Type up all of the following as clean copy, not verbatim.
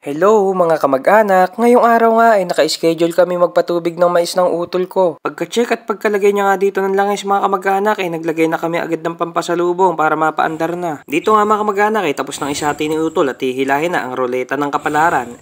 Hello mga kamag-anak, ngayong araw nga ay naka-schedule kami magpatubig ng mais ng utol ko. Pagka-check at pagkalagay niya nga dito ng langis mga kamag-anak ay naglagay na kami agad ng pampasalubong para mapaandar na. Dito nga mga kamag-anak ay tapos ng isati ni utol at hihilahin na ang roleta ng kapalaran.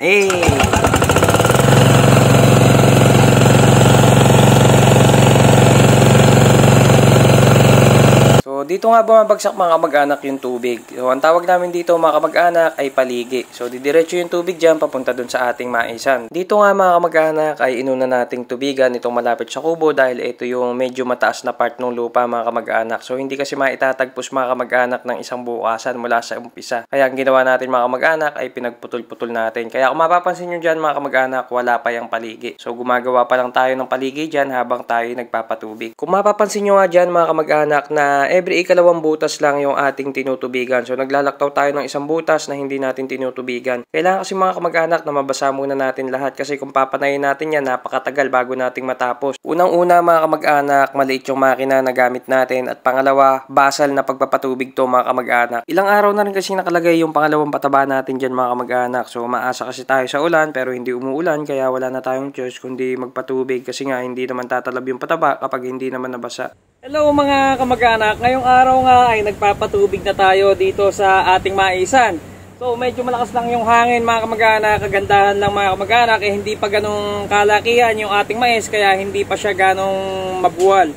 Dito nga bumabagsak mga kamag-anak yung tubig. So, ang tawag namin dito mga kamag-anak ay paligi. So, didiretso yung tubig dyan papunta dun sa ating maisan. Dito nga mga kamag-anak ay inuna nating tubigan itong malapit sa kubo dahil ito yung medyo mataas na part ng lupa mga kamag-anak. So, hindi kasi maitatagpos mga kamag-anak ng isang bukasan mula sa umpisa. Kaya ang ginawa natin mga kamag-anak ay pinagputol-putol natin. Kaya kung mapapansin nyo dyan mga kamag-anak, wala pa yung paligi. So, gumagawa pa lang tayo ng paligi dyan habang tayo nagpapatubig. Kung mapapansin nyo nga dyan mga kamag-anak na every ikalawang butas lang yung ating tinutubigan. So, naglalaktaw tayo ng isang butas na hindi natin tinutubigan. Kailangan kasi mga kamag-anak na mabasa muna natin lahat kasi kung papanayin natin yan, napakatagal bago nating matapos. Unang-una mga kamag-anak, maliit yung makina na gamit natin at pangalawa, basal na pagpapatubig to mga kamag-anak. Ilang araw na rin kasi nakalagay yung pangalawang pataba natin dyan mga kamag-anak. So, maasa kasi tayo sa ulan pero hindi umuulan kaya wala na tayong choice kundi magpatubig kasi nga hindi naman tatalab yung pataba kapag hindi naman nabasa. Hello mga kamag-anak, ngayong araw nga ay nagpapatubig na tayo dito sa ating maisan. So medyo malakas lang yung hangin mga kamag-anak, kagandahan lang mga kamag-anak, hindi pa ganong kalakihan yung ating mais kaya hindi pa siya ganong mabuwal.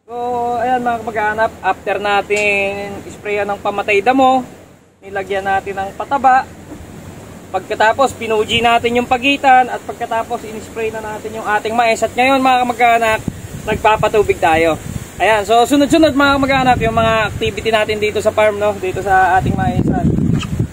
So ayan mga kamag-anak, after natin sprayan ng pamatay damo, nilagyan natin ng pataba. Pagkatapos pinuji natin yung pagitan at pagkatapos in-spray na natin yung ating mais at ngayon mga kamag-anak, nagpapatubig tayo. Ayan, so sunod-sunod mga kamag-anak yung mga activity natin dito sa farm, no? Dito sa ating maisan.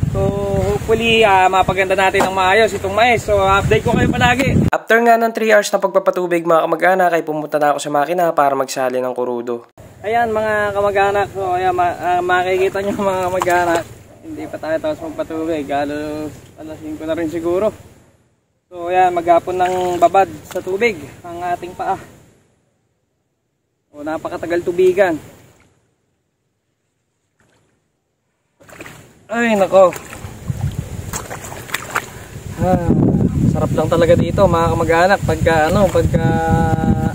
So hopefully mapaganda natin ng maayos itong mais. So update ko kayo palagi. After nga ng 3 hours na pagpapatubig mga kamag-anak ay pumunta na ako sa makina para magsali ng kurudo. Ayan mga kamag-anak, so ayan makikita nyo mga kamag-anak. Hindi pa tayo tapos magpatubig, halos alas 5 na rin siguro. So ayan, maghapon ng babad sa tubig ang ating paa. O, napakatagal tubigan. Ay nako. Sarap lang talaga dito mga kamag-anak pagka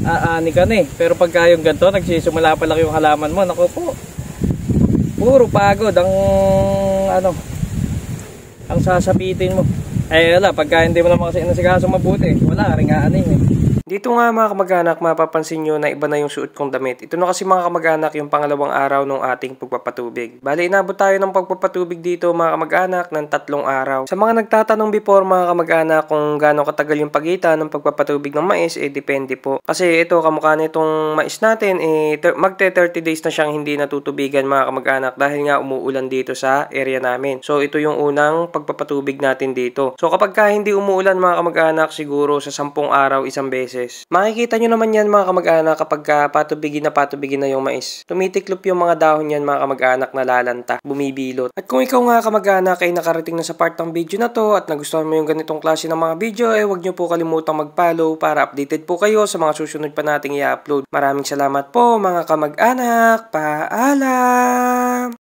aani ka na eh. Pero pagka yung ganito nagsisimula pa lang yung halaman mo, nako po. Puro pagod ang ang sasabitin mo. Ay wala, pagka hindi mo naman kasi inasikaso mabuti, wala ring aanin eh. Dito nga mga kamag-anak, mapapansin nyo na iba na yung suot kong damit. Ito na kasi mga kamag-anak yung pangalawang araw ng ating pagpapatubig. Bali, inabot tayo ng pagpapatubig dito mga kamag-anak ng 3 araw. Sa mga nagtatanong before mga kamag-anak kung gaano katagal yung pagitan ng pagpapatubig ng mais, depende po. Kasi ito, kamukha nitong mais natin, magte 30 days na siyang hindi natutubigan mga kamag-anak dahil nga umuulan dito sa area namin. So, ito yung unang pagpapatubig natin dito. So, kapag hindi umuulan mga kamag-anak, siguro sa 10 araw, isang beses. Makikita nyo naman yan mga kamag-anak kapag patubigin na yung mais. Tumitiklop yung mga dahon yan mga kamag-anak na lalanta, bumibilot. At kung ikaw nga kamag-anak ay nakarating na sa part ng video na to at nagustuhan mo yung ganitong klase ng mga video, huwag nyo po kalimutang mag-follow para updated po kayo sa mga susunod pa nating i-upload. Maraming salamat po mga kamag-anak. Paalam!